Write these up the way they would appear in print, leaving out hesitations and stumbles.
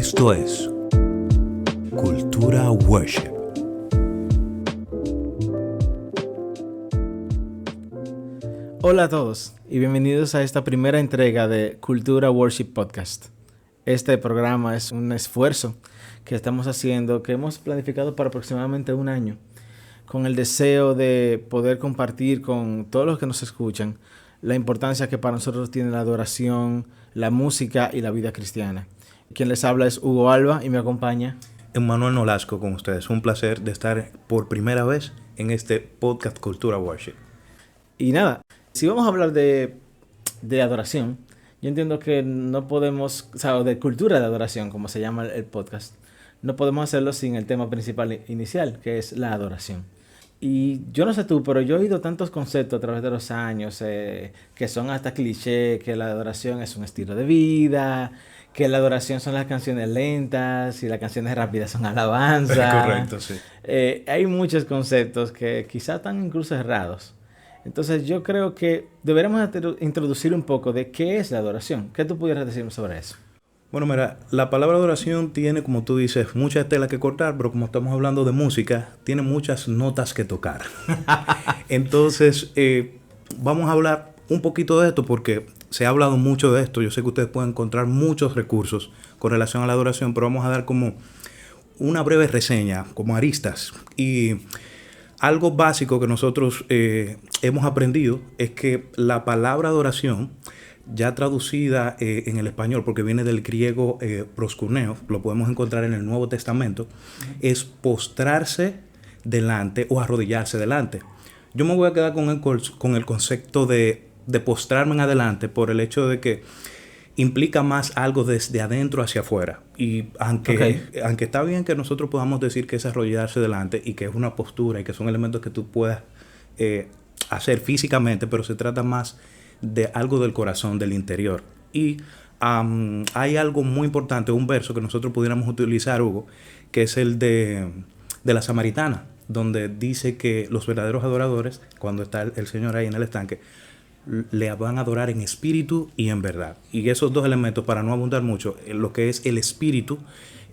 Esto es Cultura Worship. Hola a todos y bienvenidos a esta primera entrega de Cultura Worship Podcast. Este programa es un esfuerzo que estamos haciendo, que hemos planificado para aproximadamente un año, con el deseo de poder compartir con todos los que nos escuchan la importancia que para nosotros tiene la adoración, la música y la vida cristiana. Quien les habla es Hugo Alba y me acompaña Emmanuel Nolasco con ustedes. Un placer de estar por primera vez en este podcast Cultura Worship. Y nada, si vamos a hablar de adoración, yo entiendo que no podemos, o sea, de cultura de adoración, como se llama el podcast, no podemos hacerlo sin el tema principal inicial, que es la adoración. Y yo no sé tú, pero yo he oído tantos conceptos a través de los años que son hasta cliché, que la adoración es un estilo de vida, que la adoración son las canciones lentas y las canciones rápidas son alabanza. Correcto, sí. Hay muchos conceptos que quizás están incluso errados. Entonces yo creo que deberíamos introducir un poco de qué es la adoración. ¿Qué tú pudieras decirme sobre eso? Bueno, mira, la palabra adoración tiene, como tú dices, mucha tela que cortar, pero como estamos hablando de música, tiene muchas notas que tocar. Entonces, vamos a hablar un poquito de esto porque se ha hablado mucho de esto. Yo sé que ustedes pueden encontrar muchos recursos con relación a la adoración, pero vamos a dar como una breve reseña, como aristas. Y algo básico que nosotros hemos aprendido es que la palabra adoración, ya traducida en el español, porque viene del griego proskurneo, lo podemos encontrar en el Nuevo Testamento, es postrarse delante o arrodillarse delante. Yo me voy a quedar con el concepto de postrarme en adelante por el hecho de que implica más algo desde adentro hacia afuera. Y aunque está bien que nosotros podamos decir que es arrodillarse delante y que es una postura y que son elementos que tú puedas hacer físicamente, pero se trata más de algo del corazón, del interior. Y hay algo muy importante, un verso que nosotros pudiéramos utilizar, Hugo, que es el de la Samaritana, donde dice que los verdaderos adoradores, cuando está el Señor ahí en el estanque, le van a adorar en espíritu y en verdad. Y esos dos elementos, para no abundar mucho, lo que es el espíritu,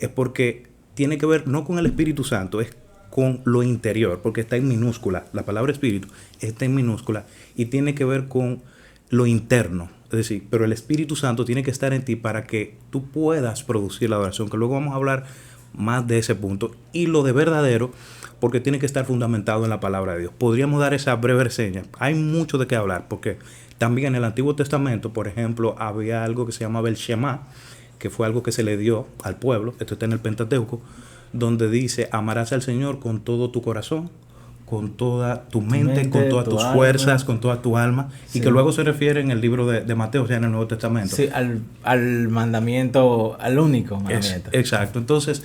es porque tiene que ver no con el Espíritu Santo, es con lo interior, porque está en minúscula. La palabra espíritu está en minúscula y tiene que ver con lo interno. Es decir, pero el Espíritu Santo tiene que estar en ti para que tú puedas producir la adoración, que luego vamos a hablar más de ese punto. Y lo de verdadero, porque tiene que estar fundamentado en la palabra de Dios. Podríamos dar esa breve reseña. Hay mucho de qué hablar, porque también en el Antiguo Testamento, por ejemplo, había algo que se llamaba el Shema, que fue algo que se le dio al pueblo. Esto está en el Pentateuco, donde dice: amarás al Señor con todo tu corazón, con toda tu mente, con todas tus fuerzas, con toda tu alma. Sí. Y que luego se refiere en el libro de Mateo, o sea, en el Nuevo Testamento. Sí, al mandamiento, al único mandamiento. Exacto. Entonces,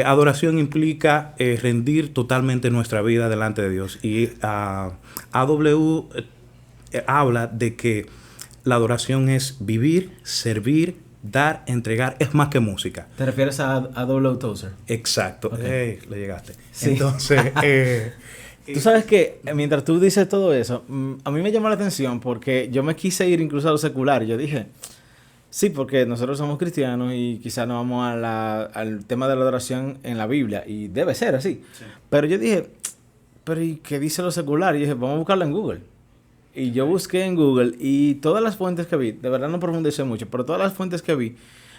adoración implica rendir totalmente nuestra vida delante de Dios. Y AW habla de que la adoración es vivir, servir, dar, entregar, es más que música. ¿Te refieres a W. Tozer? Exacto. Okay. Le llegaste. Sí. Entonces, tú sabes que mientras tú dices todo eso, a mí me llamó la atención porque yo me quise ir incluso a lo secular. Yo dije, sí, porque nosotros somos cristianos y quizás no vamos al tema de la adoración en la Biblia, y debe ser así. Sí. Pero yo dije, pero ¿y qué dice lo secular? Y dije, vamos a buscarlo en Google. Y yo busqué en Google y todas las fuentes que vi, de verdad no profundicé mucho, pero todas las fuentes que vi,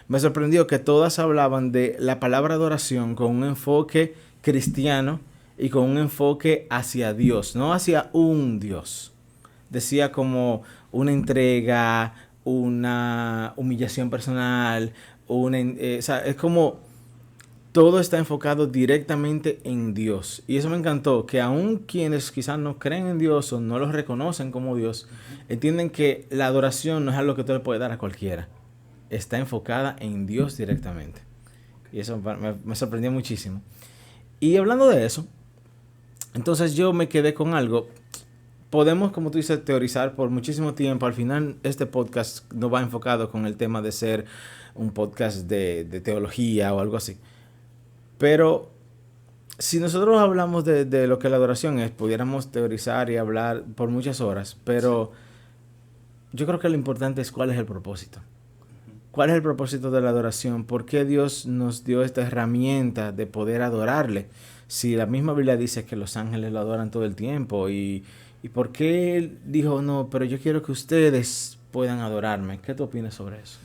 me sorprendió que todas hablaban de la palabra adoración con un enfoque cristiano y con un enfoque hacia Dios, no hacia un Dios. Decía como una entrega, una humillación personal, o sea, es como todo está enfocado directamente en Dios. Y eso me encantó, que aun quienes quizás no creen en Dios o no los reconocen como Dios, entienden que la adoración no es algo que tú le puedes dar a cualquiera. Está enfocada en Dios directamente. Y eso me sorprendió muchísimo. Y hablando de eso, entonces yo me quedé con algo. Podemos, como tú dices, teorizar por muchísimo tiempo. Al final, este podcast no va enfocado con el tema de ser un podcast de teología o algo así. Pero si nosotros hablamos de lo que la adoración es, pudiéramos teorizar y hablar por muchas horas, pero yo creo que lo importante es cuál es el propósito. ¿Cuál es el propósito de la adoración? ¿Por qué Dios nos dio esta herramienta de poder adorarle? Si la misma Biblia dice que los ángeles lo adoran todo el tiempo. ¿Y por qué Él dijo, no, pero yo quiero que ustedes puedan adorarme? ¿Qué tú opinas sobre eso?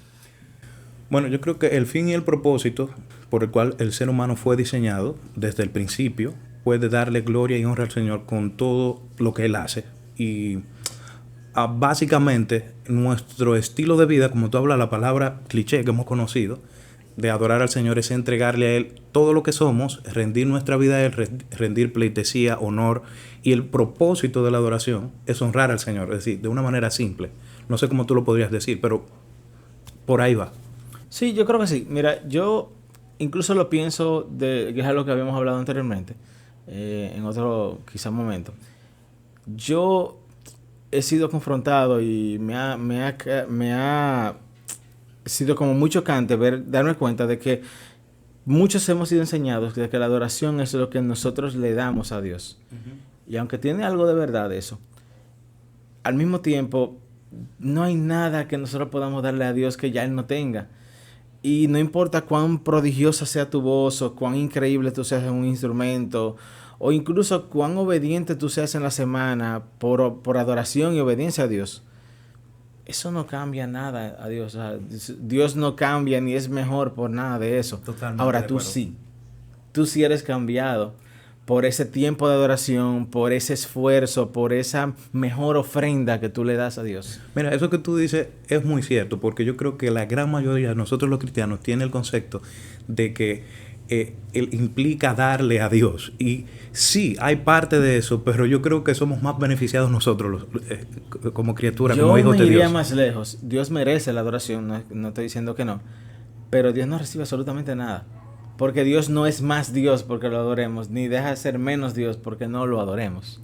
Bueno, yo creo que el fin y el propósito por el cual el ser humano fue diseñado desde el principio puede darle gloria y honra al Señor con todo lo que Él hace. Y básicamente nuestro estilo de vida, como tú hablas, la palabra cliché que hemos conocido, de adorar al Señor es entregarle a Él todo lo que somos, rendir nuestra vida a Él, rendir pleitesía, honor. Y el propósito de la adoración es honrar al Señor, es decir, de una manera simple. No sé cómo tú lo podrías decir, pero por ahí va. Sí, yo creo que sí. Mira, yo incluso lo pienso, que es algo que habíamos hablado anteriormente, en otro quizá momento. Yo he sido confrontado y me ha sido como muy chocante darme cuenta de que muchos hemos sido enseñados de que la adoración es lo que nosotros le damos a Dios. Y aunque tiene algo de verdad eso, al mismo tiempo no hay nada que nosotros podamos darle a Dios que ya Él no tenga. Y no importa cuán prodigiosa sea tu voz o cuán increíble tú seas en un instrumento o incluso cuán obediente tú seas en la semana por adoración y obediencia a Dios. Eso no cambia nada a Dios. O sea, Dios no cambia ni es mejor por nada de eso. Totalmente. Ahora tú sí. Tú sí eres cambiado por ese tiempo de adoración, por ese esfuerzo, por esa mejor ofrenda que tú le das a Dios. Mira, eso que tú dices es muy cierto, porque yo creo que la gran mayoría de nosotros los cristianos tiene el concepto de que él implica darle a Dios. Y sí, hay parte de eso, pero yo creo que somos más beneficiados nosotros como criaturas, como hijos de Dios. Yo me iría más lejos. Dios merece la adoración, no estoy diciendo que no. Pero Dios no recibe absolutamente nada. Porque Dios no es más Dios porque lo adoremos, ni deja de ser menos Dios porque no lo adoremos.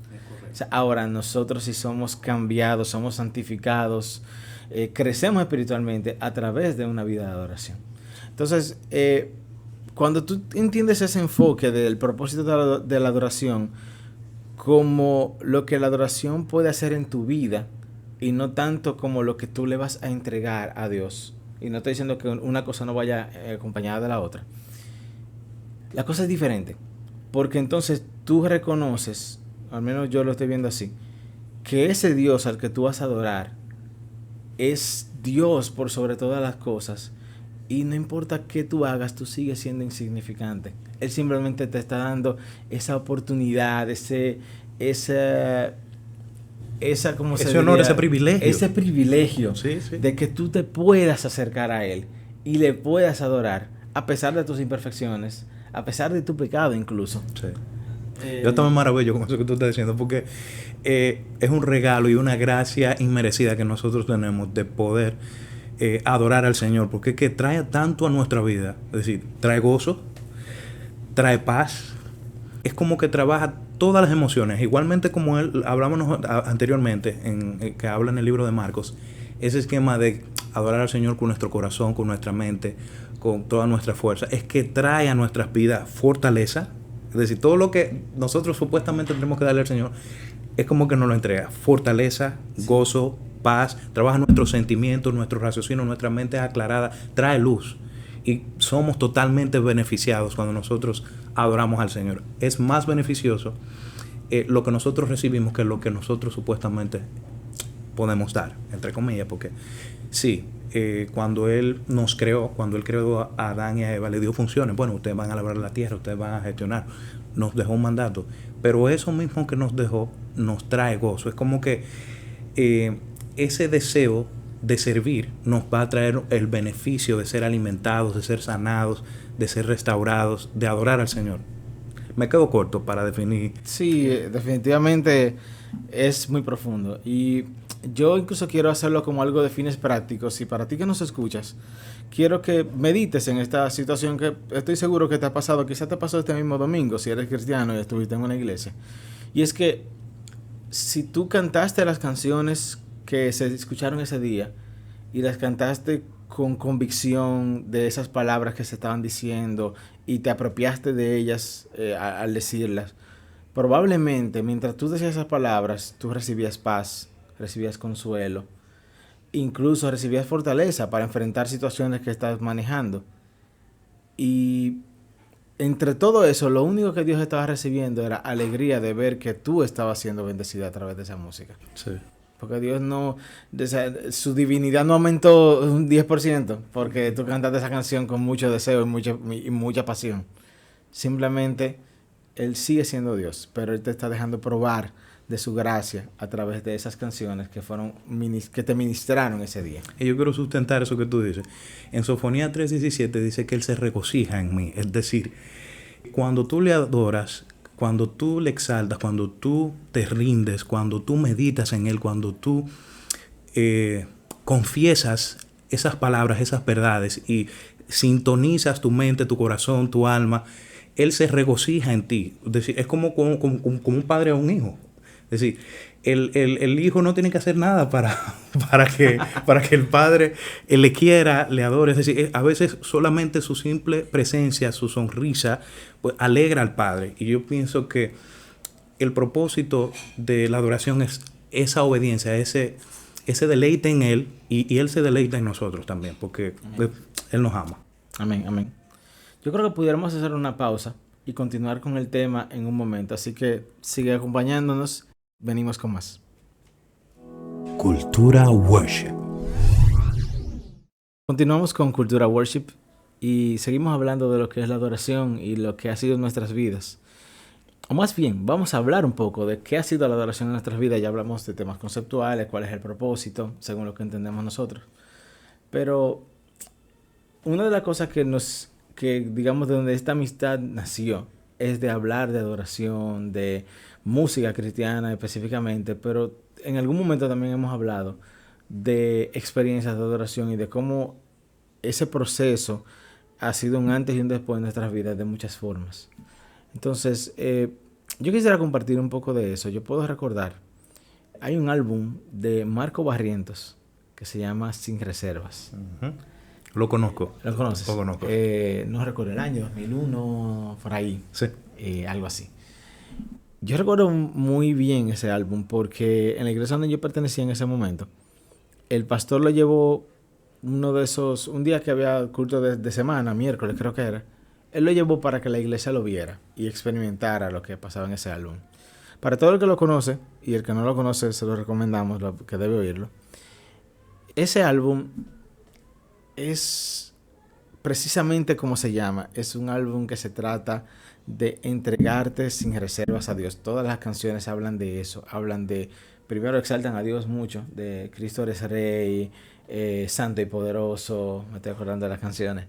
O sea, ahora nosotros sí somos cambiados, somos santificados, crecemos espiritualmente a través de una vida de adoración. Entonces, cuando tú entiendes ese enfoque del propósito de la adoración como lo que la adoración puede hacer en tu vida y no tanto como lo que tú le vas a entregar a Dios. Y no estoy diciendo que una cosa no vaya acompañada de la otra. La cosa es diferente, porque entonces tú reconoces, al menos yo lo estoy viendo así, que ese Dios al que tú vas a adorar es Dios por sobre todas las cosas y no importa qué tú hagas, tú sigues siendo insignificante. Él simplemente te está dando esa oportunidad, ese honor, ese privilegio. Ese privilegio sí. de que tú te puedas acercar a Él y le puedas adorar a pesar de tus imperfecciones, a pesar de tu pecado incluso. Sí. Yo también me maravillo con eso que tú estás diciendo, porque es un regalo y una gracia inmerecida que nosotros tenemos de poder adorar al Señor, porque es que trae tanto a nuestra vida. Es decir, trae gozo, trae paz, es como que trabaja todas las emociones, igualmente como hablamos anteriormente, que habla en el libro de Marcos, ese esquema de adorar al Señor con nuestro corazón, con nuestra mente, con toda nuestra fuerza, es que trae a nuestras vidas fortaleza. Es decir, todo lo que nosotros supuestamente tenemos que darle al Señor es como que nos lo entrega. Fortaleza, gozo, paz, trabaja nuestros sentimientos, nuestro raciocinio, nuestra mente es aclarada, trae luz. Y somos totalmente beneficiados cuando nosotros adoramos al Señor. Es más beneficioso lo que nosotros recibimos que lo que nosotros supuestamente podemos dar, entre comillas, porque sí, cuando Él nos creó, cuando Él creó a Adán y a Eva, le dio funciones. Bueno, ustedes van a labrar la tierra, ustedes van a gestionar. Nos dejó un mandato. Pero eso mismo que nos dejó, nos trae gozo. Es como que ese deseo de servir nos va a traer el beneficio de ser alimentados, de ser sanados, de ser restaurados, de adorar al Señor. Me quedo corto para definir. Sí, definitivamente es muy profundo. Y yo incluso quiero hacerlo como algo de fines prácticos. Y para ti que nos escuchas, quiero que medites en esta situación que estoy seguro que te ha pasado. Quizás te pasó este mismo domingo, si eres cristiano y estuviste en una iglesia. Y es que si tú cantaste las canciones que se escucharon ese día y las cantaste con convicción de esas palabras que se estaban diciendo y te apropiaste de ellas al decirlas, probablemente mientras tú decías esas palabras, tú recibías paz, recibías consuelo, incluso recibías fortaleza para enfrentar situaciones que estás manejando. Y entre todo eso, lo único que Dios estaba recibiendo era alegría de ver que tú estabas siendo bendecida a través de esa música. Sí. Porque Dios no, o sea, su divinidad no aumentó un 10% porque tú cantaste esa canción con mucho deseo y mucha pasión. Simplemente Él sigue siendo Dios, pero Él te está dejando probar de su gracia a través de esas canciones que te ministraron ese día. Y yo quiero sustentar eso que tú dices. En Sofonía 3:17 dice que Él se regocija en mí. Es decir, cuando tú le adoras, cuando tú le exaltas, cuando tú te rindes, cuando tú meditas en Él, cuando tú confiesas esas palabras, esas verdades y sintonizas tu mente, tu corazón, tu alma, Él se regocija en ti. Es decir, es como un padre a un hijo. Es decir, el hijo no tiene que hacer nada para que el padre le quiera, le adore. Es decir, a veces solamente su simple presencia, su sonrisa, pues alegra al padre. Y yo pienso que el propósito de la adoración es esa obediencia, ese deleite en Él y Él se deleita en nosotros también, porque pues, Él nos ama. Amén, amén. Yo creo que pudiéramos hacer una pausa y continuar con el tema en un momento. Así que sigue acompañándonos. Venimos con más. Cultura Worship. Continuamos con Cultura Worship y seguimos hablando de lo que es la adoración y lo que ha sido en nuestras vidas. O más bien, vamos a hablar un poco de qué ha sido la adoración en nuestras vidas. Ya hablamos de temas conceptuales, cuál es el propósito, según lo que entendemos nosotros. Pero una de las cosas que digamos, de donde esta amistad nació, es de hablar de adoración, de música cristiana específicamente, pero en algún momento también hemos hablado de experiencias de adoración y de cómo ese proceso ha sido un antes y un después en nuestras vidas de muchas formas. Entonces, yo quisiera compartir un poco de eso. Yo puedo recordar, hay un álbum de Marco Barrientos que se llama Sin Reservas. Uh-huh. Lo conozco. ¿Lo conoces? Lo conozco. No recuerdo el año, 2001, por ahí. Sí. Algo así. Yo recuerdo muy bien ese álbum porque en la iglesia donde yo pertenecía en ese momento, el pastor lo llevó un día que había culto de semana, miércoles creo que era, él lo llevó para que la iglesia lo viera y experimentara lo que pasaba en ese álbum. Para todo el que lo conoce, y el que no lo conoce se lo recomendamos, que debe oírlo. Ese álbum es precisamente como se llama. Es un álbum que se trata de entregarte sin reservas a Dios. Todas las canciones hablan de eso. Hablan de, primero exaltan a Dios mucho, de Cristo eres Rey, Santo y Poderoso. Me estoy acordando de las canciones.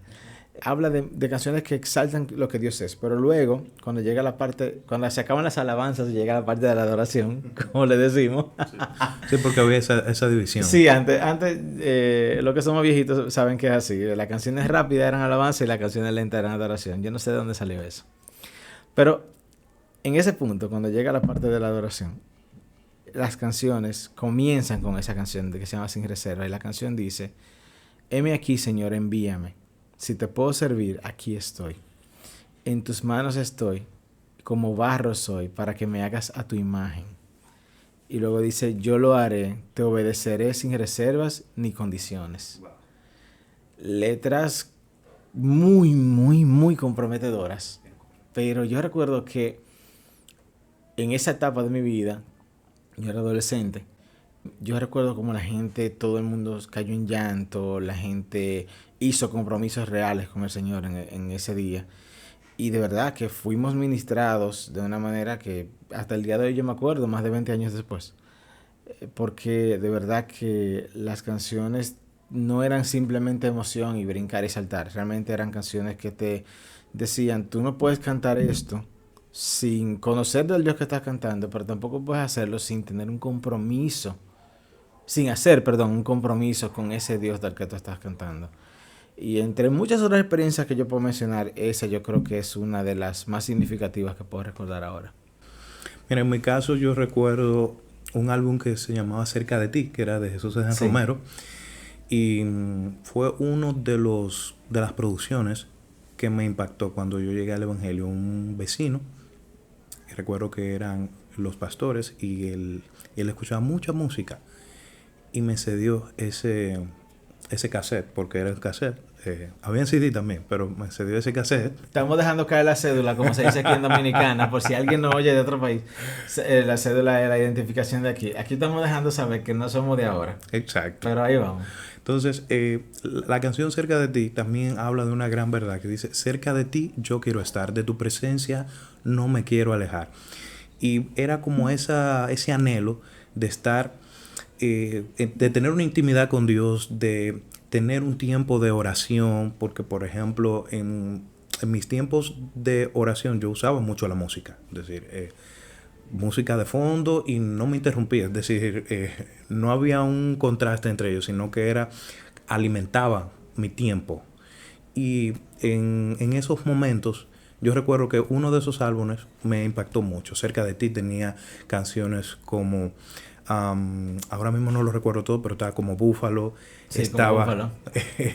Habla de canciones que exaltan lo que Dios es. Pero luego, cuando llega la parte, cuando se acaban las alabanzas, llega la parte de la adoración, como le decimos. Sí, porque había esa división. Sí, antes los que somos viejitos saben que es así. Las canciones rápidas eran alabanza y las canciones lentas eran adoración. Yo no sé de dónde salió eso. Pero en ese punto, cuando llega la parte de la adoración, las canciones comienzan con esa canción que se llama Sin Reserva. Y la canción dice, heme aquí, Señor, envíame. Si te puedo servir, aquí estoy. En tus manos estoy, como barro soy, para que me hagas a tu imagen. Y luego dice, yo lo haré, te obedeceré sin reservas ni condiciones. Wow. Letras muy, muy, muy comprometedoras. Pero yo recuerdo que en esa etapa de mi vida, yo era adolescente, yo recuerdo como la gente, todo el mundo cayó en llanto, la gente hizo compromisos reales con el Señor en ese día. Y de verdad que fuimos ministrados de una manera que hasta el día de hoy yo me acuerdo, más de 20 años después. Porque de verdad que las canciones no eran simplemente emoción y brincar y saltar. Realmente eran canciones que te decían, tú no puedes cantar esto sin conocer del Dios que estás cantando, pero tampoco puedes hacerlo sin tener un compromiso. Sin hacer, un compromiso con ese Dios del que tú estás cantando. Y entre muchas otras experiencias que yo puedo mencionar, esa yo creo que es una de las más significativas que puedo recordar ahora. Mira, en mi caso yo recuerdo un álbum que se llamaba Cerca de ti, que era de Jesús de San Romero. Y fue uno de las producciones que me impactó cuando yo llegué al Evangelio. Un vecino, recuerdo que eran los pastores, y él escuchaba mucha música. y me cedió ese cassette, porque era el cassette. Había en CD también, pero me cedió ese cassette. Estamos dejando caer la cédula, como se dice aquí en Dominicana, por si alguien no oye de otro país. La cédula es la identificación de aquí. Aquí estamos dejando saber que no somos de ahora. Exacto. Pero ahí vamos. Entonces, la canción Cerca de ti también habla de una gran verdad que dice: cerca de ti yo quiero estar, de tu presencia no me quiero alejar. Y era como ese anhelo de estar, de tener una intimidad con Dios, de tener un tiempo de oración, porque por ejemplo en mis tiempos de oración yo usaba mucho la música, es decir, música de fondo y no me interrumpía, es decir, no había un contraste entre ellos, sino que alimentaba mi tiempo. Y en esos momentos yo recuerdo que uno de esos álbumes me impactó mucho. Cerca de ti tenía canciones como ahora mismo no lo recuerdo todo, pero estaba como Búfalo. Sí, estaba como Búfalo.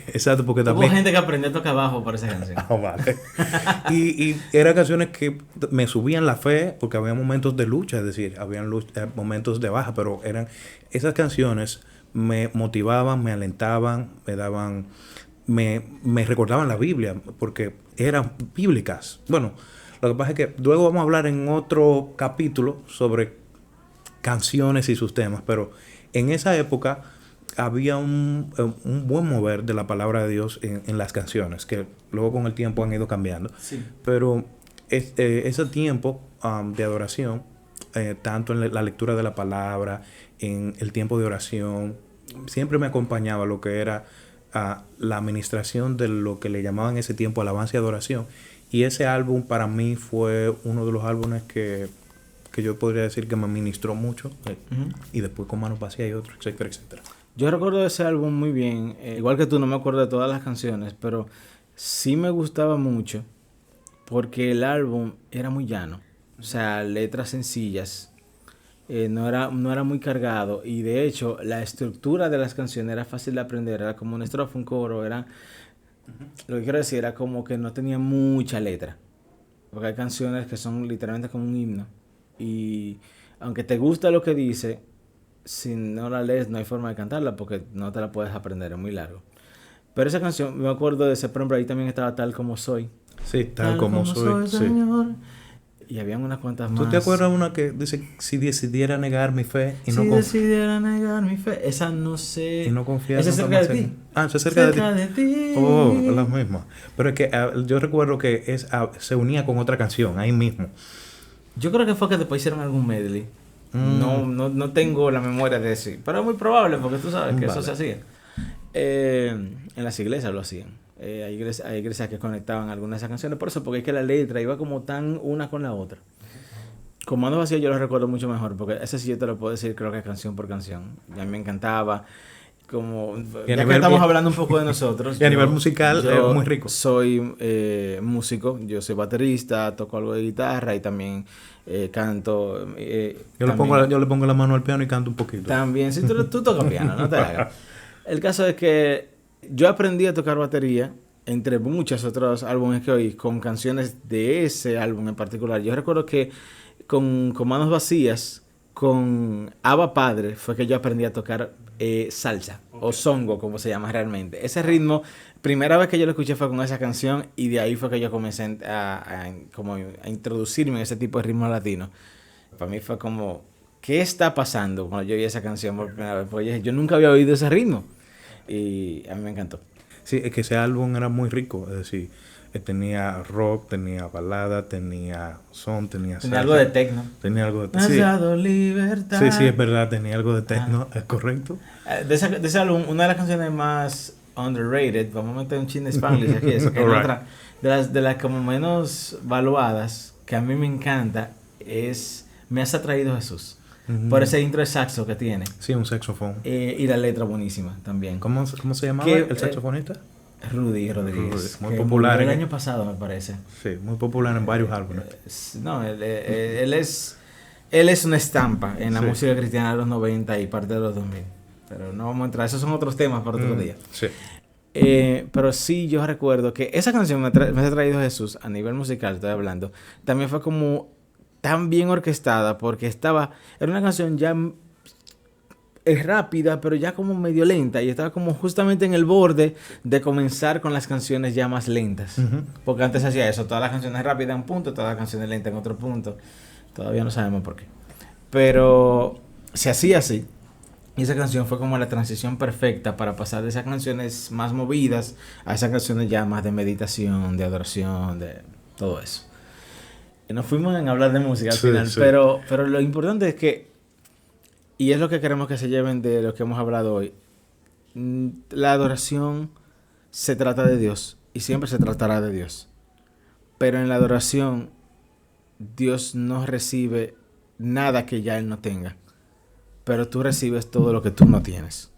Exacto, porque también hubo gente que aprendió a tocar bajo por esa canción. Vale. y eran canciones que me subían la fe, porque había momentos de lucha, es decir, habían momentos de baja, pero esas canciones me motivaban, me alentaban, me recordaban la Biblia, porque eran bíblicas. Bueno, lo que pasa es que luego vamos a hablar en otro capítulo sobre canciones y sus temas, pero en esa época había un buen mover de la palabra de Dios en las canciones, que luego con el tiempo han ido cambiando. Sí. Pero ese tiempo de adoración, tanto en la lectura de la palabra, en el tiempo de oración, siempre me acompañaba lo que era la administración de lo que le llamaban en ese tiempo alabanza y adoración. Y ese álbum para mí fue uno de los álbumes que yo podría decir que me ministró mucho. Y después con Manos Vacías y otros, etcétera, etcétera. Yo recuerdo ese álbum muy bien. Igual que tú, no me acuerdo de todas las canciones, pero sí me gustaba mucho porque el álbum era muy llano. O sea, letras sencillas. No era muy cargado. Y de hecho, la estructura de las canciones era fácil de aprender. Era como una estrofa, un coro. Lo que quiero decir era como que no tenía mucha letra. Porque hay canciones que son literalmente como un himno. Y aunque te gusta lo que dice, si no la lees no hay forma de cantarla porque no te la puedes aprender, es muy largo. Pero esa canción, me acuerdo de ese, por ejemplo, ahí también estaba Tal Como Soy. Sí, tal como soy, sí. Señor. Y habían unas cuantas más. ¿Tú te acuerdas una que dice: si decidiera negar mi fe y no decidiera negar mi fe? Esa no sé. Y no confiar. Esa es Cerca de ti. Esa es cerca de ti. Oh, es la misma. Pero es que yo recuerdo que se unía con otra canción ahí mismo. Yo creo que fue que después hicieron algún medley. No tengo la memoria de eso. Pero es muy probable porque tú sabes que eso se hacía. En las iglesias lo hacían. Hay iglesias que conectaban algunas de esas canciones. Por eso, porque es que la letra iba como tan una con la otra. Con Manos Vacías yo lo recuerdo mucho mejor. Porque ese sí yo te lo puedo decir, creo que canción por canción. Y a mí me encantaba. Ya que estamos hablando un poco de nosotros. Y a nivel musical es muy rico. Soy músico, yo soy baterista, toco algo de guitarra y también canto. Yo le pongo la mano al piano y canto un poquito. También, si tú tocas piano, no te hagas. El caso es que yo aprendí a tocar batería entre muchos otros álbumes que oí con canciones de ese álbum en particular. Yo recuerdo que con Manos Vacías, con Abba Padre, fue que yo aprendí a tocar salsa o songo, como se llama realmente. Ese ritmo, primera vez que yo lo escuché fue con esa canción y de ahí fue que yo comencé a introducirme en ese tipo de ritmo latino. Para mí fue como, ¿qué está pasando cuando yo oí esa canción por primera vez? Porque yo nunca había oído ese ritmo y a mí me encantó. Sí, es que ese álbum era muy rico, es decir, tenía rock, tenía balada, tenía son, tenía salsa. Tenía algo de techno. Tenía algo de Has dado libertad. Sí, es verdad, tenía algo de techno, es correcto. De ese álbum, una de las canciones más underrated, vamos a meter un chin de Spanglish aquí, eso, que otra, de las como menos valuadas, que a mí me encanta, es Me has atraído Jesús. Por ese intro de saxo que tiene. Sí, un saxofón. Y la letra buenísima también. ¿Cómo se llamaba el saxofonista? Rudy Rodríguez. Muy popular. El año pasado, me parece. Sí, muy popular en varios álbumes. No, él es una estampa en la música cristiana de los 90 y parte de los 2000. Pero no vamos a entrar, esos son otros temas para otro día. Sí. Pero sí, yo recuerdo que esa canción me ha traído Jesús, a nivel musical estoy hablando, también fue como tan bien orquestada porque era una canción ya es rápida, pero ya como medio lenta. Y estaba como justamente en el borde de comenzar con las canciones ya más lentas. Ujú. Porque antes hacía eso, todas las canciones rápidas en un punto, todas las canciones lentas en otro punto. Todavía no sabemos por qué. Pero se hacía así. Y esa canción fue como la transición perfecta para pasar de esas canciones más movidas a esas canciones ya más de meditación, de adoración, de todo eso. Y nos fuimos en hablar de música al Sí, final, sí. pero lo importante es que, y es lo que queremos que se lleven de lo que hemos hablado hoy, la adoración se trata de Dios y siempre se tratará de Dios. Pero en la adoración, Dios no recibe nada que ya Él no tenga. Pero tú recibes todo lo que tú no tienes.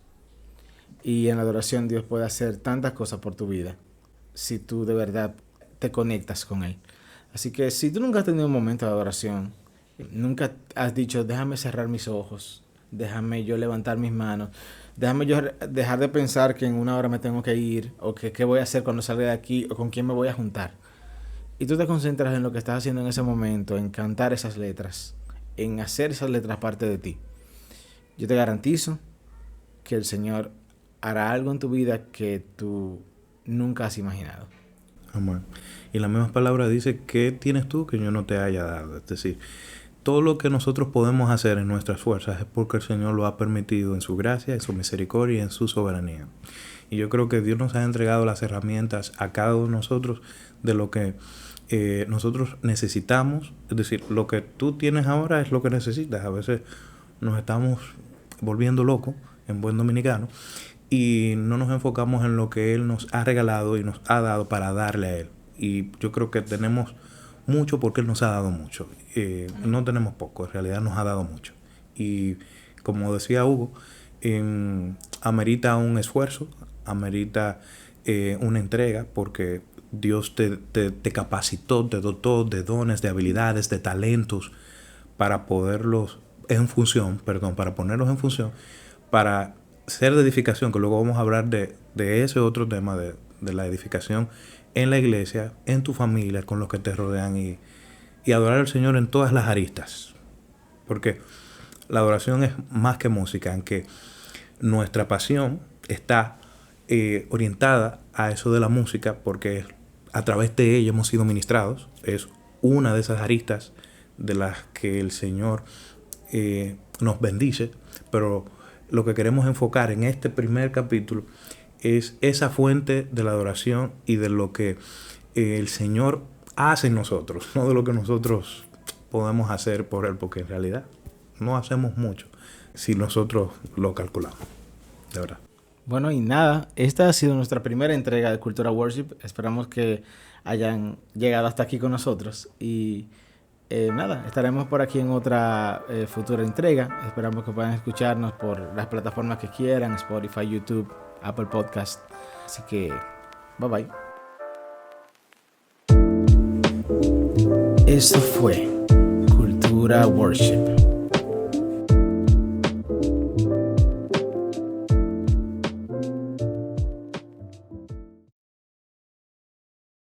Y en la adoración Dios puede hacer tantas cosas por tu vida si tú de verdad te conectas con Él. Así que si tú nunca has tenido un momento de adoración, nunca has dicho, déjame cerrar mis ojos, déjame yo levantar mis manos, déjame yo dejar de pensar que en una hora me tengo que ir, o que qué voy a hacer cuando salga de aquí, o con quién me voy a juntar. Y tú te concentras en lo que estás haciendo en ese momento, en cantar esas letras, en hacer esas letras parte de ti. Yo te garantizo que el Señor hará algo en tu vida que tú nunca has imaginado. Amén. Y la misma palabra dice, ¿qué tienes tú que yo no te haya dado? Es decir, todo lo que nosotros podemos hacer en nuestras fuerzas es porque el Señor lo ha permitido en su gracia, en su misericordia y en su soberanía. Y yo creo que Dios nos ha entregado las herramientas a cada uno de nosotros de lo que nosotros necesitamos. Es decir, lo que tú tienes ahora es lo que necesitas. A veces nos estamos volviendo locos, en buen dominicano, y no nos enfocamos en lo que Él nos ha regalado y nos ha dado para darle a Él. Y yo creo que tenemos mucho porque Él nos ha dado mucho. No tenemos poco, en realidad nos ha dado mucho. Y como decía Hugo, amerita un esfuerzo, amerita una entrega, porque Dios te capacitó, te dotó de dones, de habilidades, de talentos para ponerlos en función, para ser de edificación, que luego vamos a hablar de ese otro tema de la edificación en la iglesia, en tu familia, con los que te rodean y adorar al Señor en todas las aristas. Porque la adoración es más que música, aunque nuestra pasión está orientada a eso de la música, porque a través de ella hemos sido ministrados. Es una de esas aristas de las que el Señor nos bendice, pero lo que queremos enfocar en este primer capítulo es esa fuente de la adoración y de lo que el Señor hace en nosotros, no de lo que nosotros podemos hacer por Él, porque en realidad no hacemos mucho si nosotros lo calculamos, de verdad. Bueno, y nada, esta ha sido nuestra primera entrega de Cultura Worship. Esperamos que hayan llegado hasta aquí con nosotros. Y nada, estaremos por aquí en otra futura entrega. Esperamos que puedan escucharnos por las plataformas que quieran, Spotify, YouTube, Apple Podcast. Así que, bye bye. Esto fue Cultura Worship.